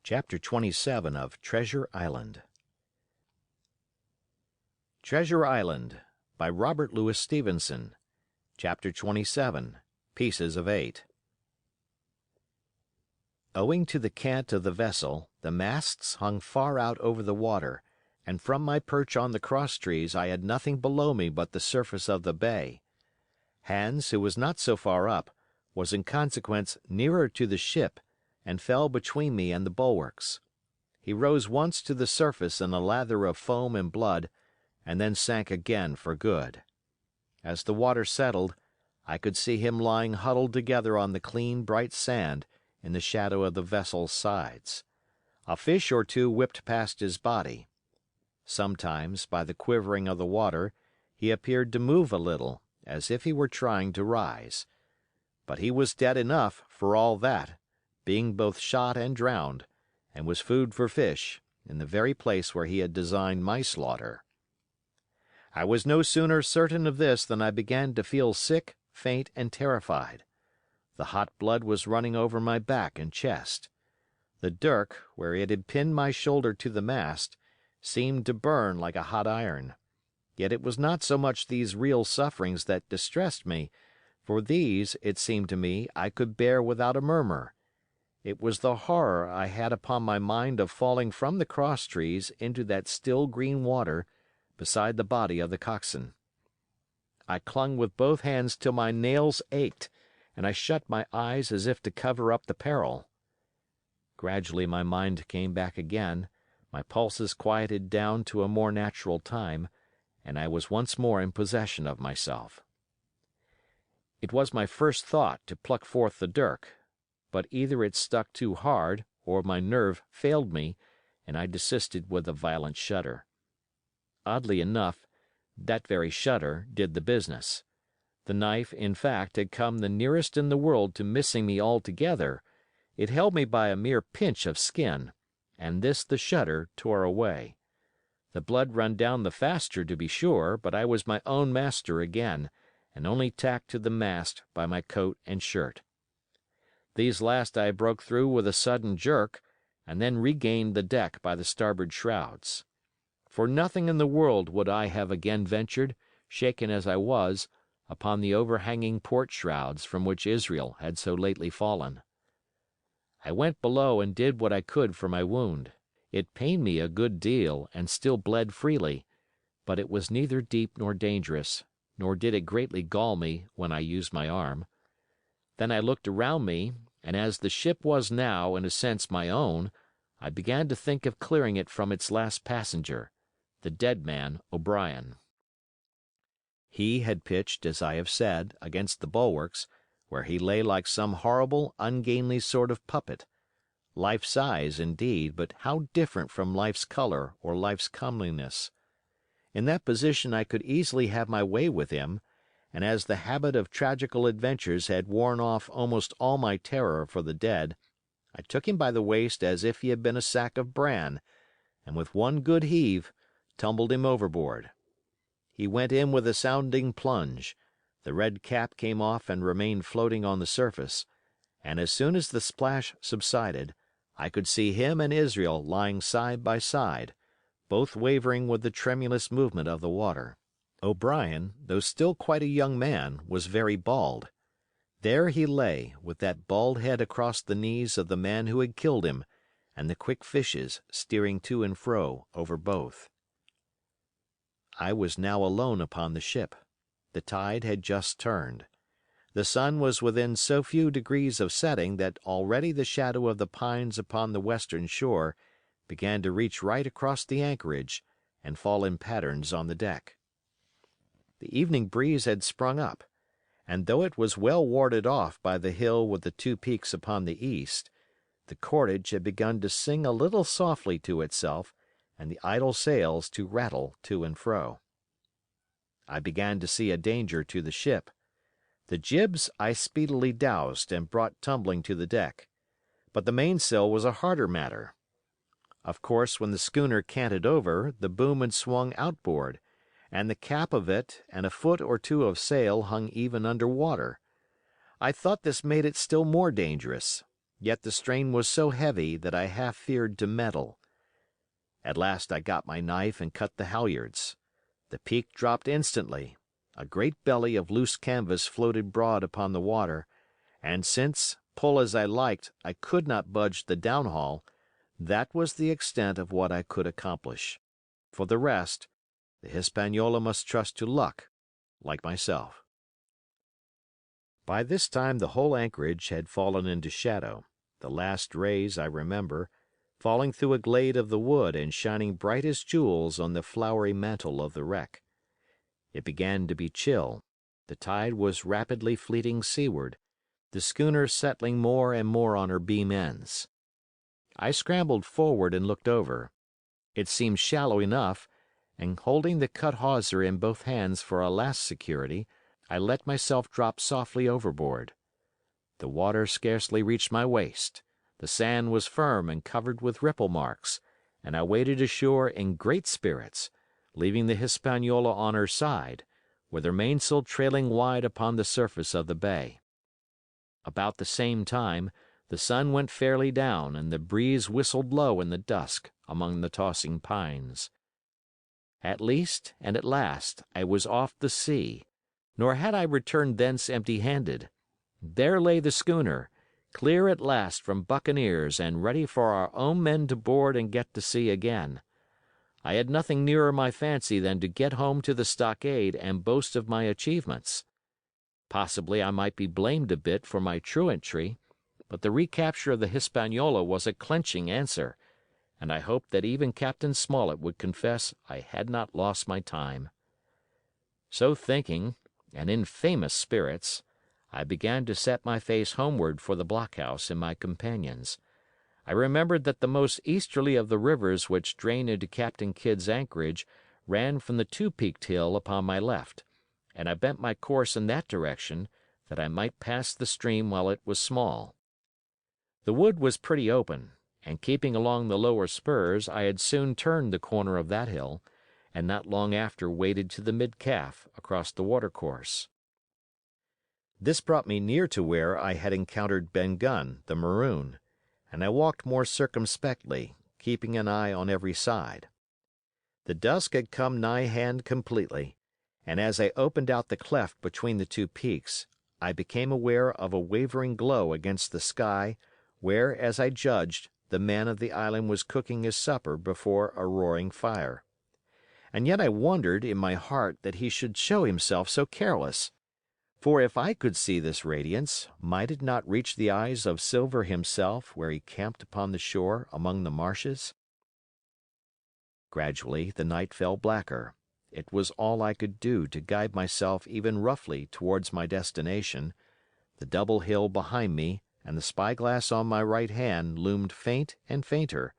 Chapter 27 of Treasure Island. Treasure Island by Robert Louis Stevenson. Chapter 27. Pieces of Eight. Owing to the cant of the vessel, the masts hung far out over the water, and from my perch on the crosstrees I had nothing below me but the surface of the bay. Hans, who was not so far up, was in consequence nearer to the ship, and fell between me and the bulwarks. He rose once to the surface in a lather of foam and blood, and then sank again for good. As the water settled, I could see him lying huddled together on the clean, bright sand in the shadow of the vessel's sides. A fish or two whipped past his body. Sometimes, by the quivering of the water, he appeared to move a little, as if he were trying to rise. But he was dead enough, for all that, being both shot and drowned, and was food for fish, in the very place where he had designed my slaughter. I was no sooner certain of this than I began to feel sick, faint, and terrified. The hot blood was running over my back and chest. The dirk, where it had pinned my shoulder to the mast, seemed to burn like a hot iron. Yet it was not so much these real sufferings that distressed me, for these, it seemed to me, I could bear without a murmur. It was the horror I had upon my mind of falling from the crosstrees into that still green water beside the body of the coxswain. I clung with both hands till my nails ached, and I shut my eyes as if to cover up the peril. Gradually my mind came back again, my pulses quieted down to a more natural time, and I was once more in possession of myself. It was my first thought to pluck forth the dirk, but either it stuck too hard or my nerve failed me, and I desisted with a violent shudder. Oddly enough, that very shudder did the business. The knife, in fact, had come the nearest in the world to missing me altogether. It held me by a mere pinch of skin, and this the shudder tore away. The blood ran down the faster, to be sure, but I was my own master again, and only tacked to the mast by my coat and shirt. These last I broke through with a sudden jerk, and then regained the deck by the starboard shrouds. For nothing in the world would I have again ventured, shaken as I was, upon the overhanging port shrouds from which Israel had so lately fallen. I went below and did what I could for my wound. It pained me a good deal and still bled freely, but it was neither deep nor dangerous, nor did it greatly gall me when I used my arm. Then I looked around me, and as the ship was now, in a sense, my own, I began to think of clearing it from its last passenger, the dead man O'Brien. He had pitched, as I have said, against the bulwarks, where he lay like some horrible, ungainly sort of puppet. Life-size, indeed, but how different from life's color or life's comeliness. In that position I could easily have my way with him, and as the habit of tragical adventures had worn off almost all my terror for the dead, I took him by the waist as if he had been a sack of bran, and with one good heave, tumbled him overboard. He went in with a sounding plunge, the red cap came off and remained floating on the surface, and as soon as the splash subsided, I could see him and Israel lying side by side, both wavering with the tremulous movement of the water. O'Brien, though still quite a young man, was very bald. There he lay, with that bald head across the knees of the man who had killed him, and the quick fishes steering to and fro over both. I was now alone upon the ship. The tide had just turned. The sun was within so few degrees of setting that already the shadow of the pines upon the western shore began to reach right across the anchorage and fall in patterns on the deck. The evening breeze had sprung up, and though it was well warded off by the hill with the two peaks upon the east, the cordage had begun to sing a little softly to itself and the idle sails to rattle to and fro. I began to see a danger to the ship. The jibs I speedily doused and brought tumbling to the deck, but the mainsail was a harder matter. Of course, when the schooner canted over, the boom had swung outboard, and the cap of it and a foot or two of sail hung even under water. I thought this made it still more dangerous. yet the strain was so heavy that I half feared to meddle. At last I got my knife and cut the halyards. The peak dropped instantly. A great belly of loose canvas floated broad upon the water, and since, pull as I liked, I could not budge the downhaul, that was the extent of what I could accomplish. For the rest, the Hispaniola must trust to luck, like myself. By this time the whole anchorage had fallen into shadow, the last rays, I remember, falling through a glade of the wood and shining bright as jewels on the flowery mantle of the wreck. It began to be chill, the tide was rapidly fleeting seaward, the schooner settling more and more on her beam ends. I scrambled forward and looked over. It seemed shallow enough, and holding the cut hawser in both hands for a last security, I let myself drop softly overboard. The water scarcely reached my waist, the sand was firm and covered with ripple marks, and I waded ashore in great spirits, leaving the Hispaniola on her side, with her mainsail trailing wide upon the surface of the bay. About the same time, the sun went fairly down and the breeze whistled low in the dusk among the tossing pines. At least and at last I was off the sea, nor had I returned thence empty-handed. There lay the schooner, clear at last from buccaneers and ready for our own men to board and get to sea again. I had nothing nearer my fancy than to get home to the stockade and boast of my achievements. Possibly I might be blamed a bit for my truantry, but the recapture of the Hispaniola was a clenching answer, and I hoped that even Captain Smollett would confess I had not lost my time. So thinking, and in famous spirits, I began to set my face homeward for the blockhouse and my companions. I remembered that the most easterly of the rivers which drain into Captain Kidd's anchorage ran from the two-peaked hill upon my left, and I bent my course in that direction, that I might pass the stream while it was small. The wood was pretty open, and keeping along the lower spurs I had soon turned the corner of that hill, and not long after waded to the mid-calf across the watercourse. This brought me near to where I had encountered Ben Gunn, the maroon, and I walked more circumspectly, keeping an eye on every side. The dusk had come nigh hand completely, and as I opened out the cleft between the two peaks, I became aware of a wavering glow against the sky where, as I judged, the man of the island was cooking his supper before a roaring fire. And yet I wondered in my heart that he should show himself so careless. For if I could see this radiance, might it not reach the eyes of Silver himself where he camped upon the shore among the marshes? Gradually the night fell blacker. It was all I could do to guide myself even roughly towards my destination. The double hill behind me and the spyglass on my right hand loomed faint and fainter.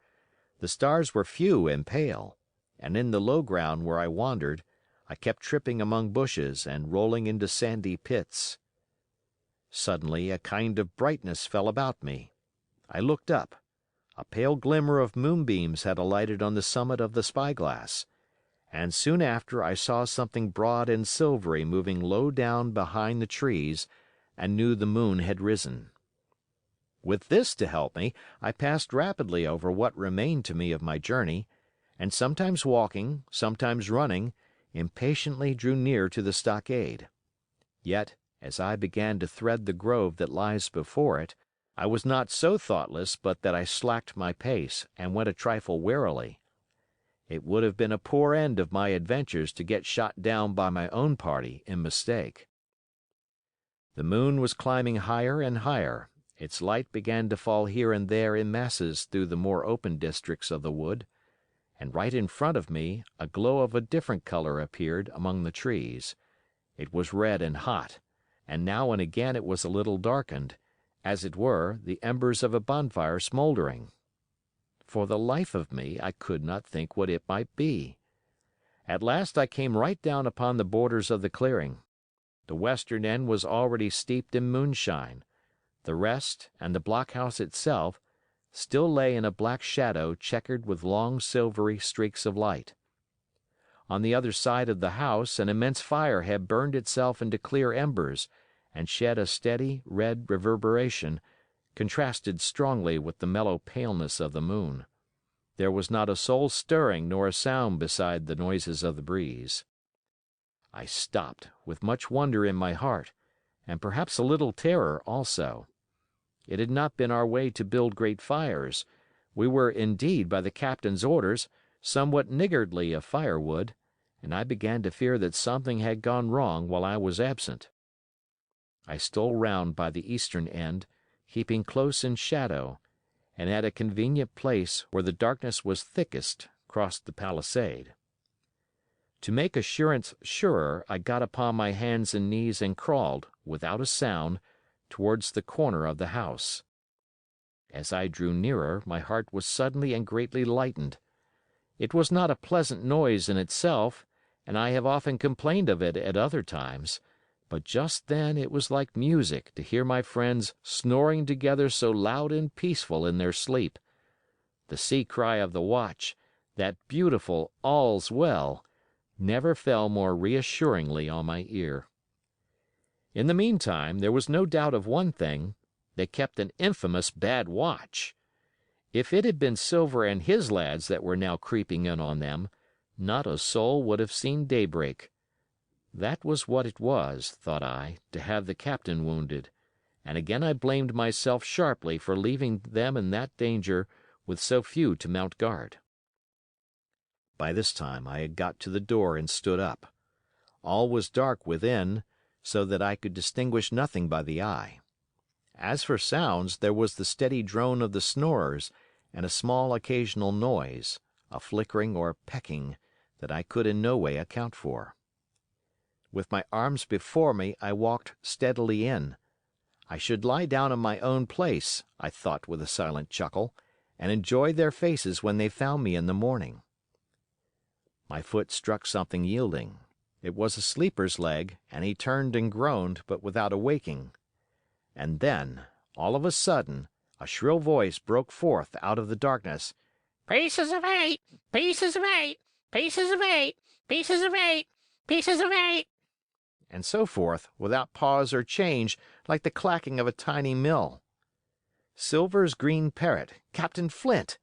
The stars were few and pale, and in the low ground where I wandered, I kept tripping among bushes and rolling into sandy pits. Suddenly a kind of brightness fell about me. I looked up. A pale glimmer of moonbeams had alighted on the summit of the spyglass, and soon after I saw something broad and silvery moving low down behind the trees, and knew the moon had risen. With this to help me, I passed rapidly over what remained to me of my journey, and sometimes walking, sometimes running, impatiently drew near to the stockade. Yet, as I began to thread the grove that lies before it, I was not so thoughtless but that I slacked my pace and went a trifle warily. It would have been a poor end of my adventures to get shot down by my own party in mistake. The moon was climbing higher and higher. Its light began to fall here and there in masses through the more open districts of the wood, and right in front of me a glow of a different color appeared among the trees. It was red and hot, and now and again it was a little darkened, as it were, the embers of a bonfire smoldering. For the life of me I could not think what it might be. At last I came right down upon the borders of the clearing. The western end was already steeped in moonshine. The rest, and the blockhouse itself, still lay in a black shadow checkered with long silvery streaks of light. On the other side of the house an immense fire had burned itself into clear embers, and shed a steady, red reverberation, contrasted strongly with the mellow paleness of the moon. There was not a soul stirring nor a sound beside the noises of the breeze. I stopped, with much wonder in my heart, and perhaps a little terror also. It had not been our way to build great fires. We were indeed, by the captain's orders, somewhat niggardly of firewood, and I began to fear that something had gone wrong while I was absent. I stole round by the eastern end, keeping close in shadow, and at a convenient place where the darkness was thickest crossed the palisade. To make assurance surer, I got upon my hands and knees and crawled, without a sound, towards the corner of the house. As I drew nearer, my heart was suddenly and greatly lightened. It was not a pleasant noise in itself, and I have often complained of it at other times, but just then it was like music to hear my friends snoring together so loud and peaceful in their sleep. The sea cry of the watch, that beautiful "All's well," never fell more reassuringly on my ear. In the meantime, there was no doubt of one thing: they kept an infamous bad watch. If it had been Silver and his lads that were now creeping in on them, not a soul would have seen daybreak. That was what it was, thought I, to have the captain wounded, and again I blamed myself sharply for leaving them in that danger with so few to mount guard. By this time I had got to the door and stood up. All was dark within, so that I could distinguish nothing by the eye. As for sounds, there was the steady drone of the snorers and a small occasional noise, a flickering or pecking, that I could in no way account for. With my arms before me, I walked steadily in. I should lie down in my own place, I thought with a silent chuckle, and enjoy their faces when they found me in the morning. My foot struck something yielding. It was a sleeper's leg, and he turned and groaned, but without awaking. And then, all of a sudden, a shrill voice broke forth out of the darkness. "Pieces of 8! Pieces of 8! Pieces of 8! Pieces of 8! Pieces of 8!" and so forth, without pause or change, like the clacking of a tiny mill. Silver's green parrot, Captain Flint!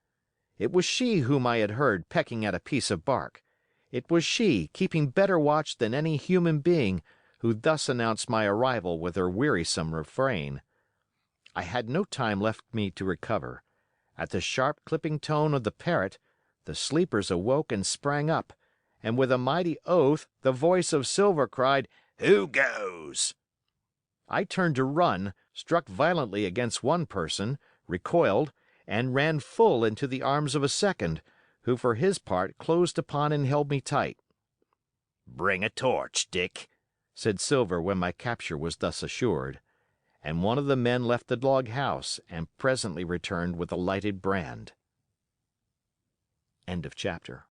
It was she whom I had heard pecking at a piece of bark. It was she, keeping better watch than any human being, who thus announced my arrival with her wearisome refrain. I had no time left me to recover. At the sharp clipping tone of the parrot, the sleepers awoke and sprang up, and with a mighty oath the voice of Silver cried, "Who goes?" I turned to run, struck violently against one person, recoiled, and ran full into the arms of a second, who for his part closed upon and held me tight. "Bring a torch, Dick," said Silver when my capture was thus assured, and one of the men left the log house and presently returned with a lighted brand. End of chapter.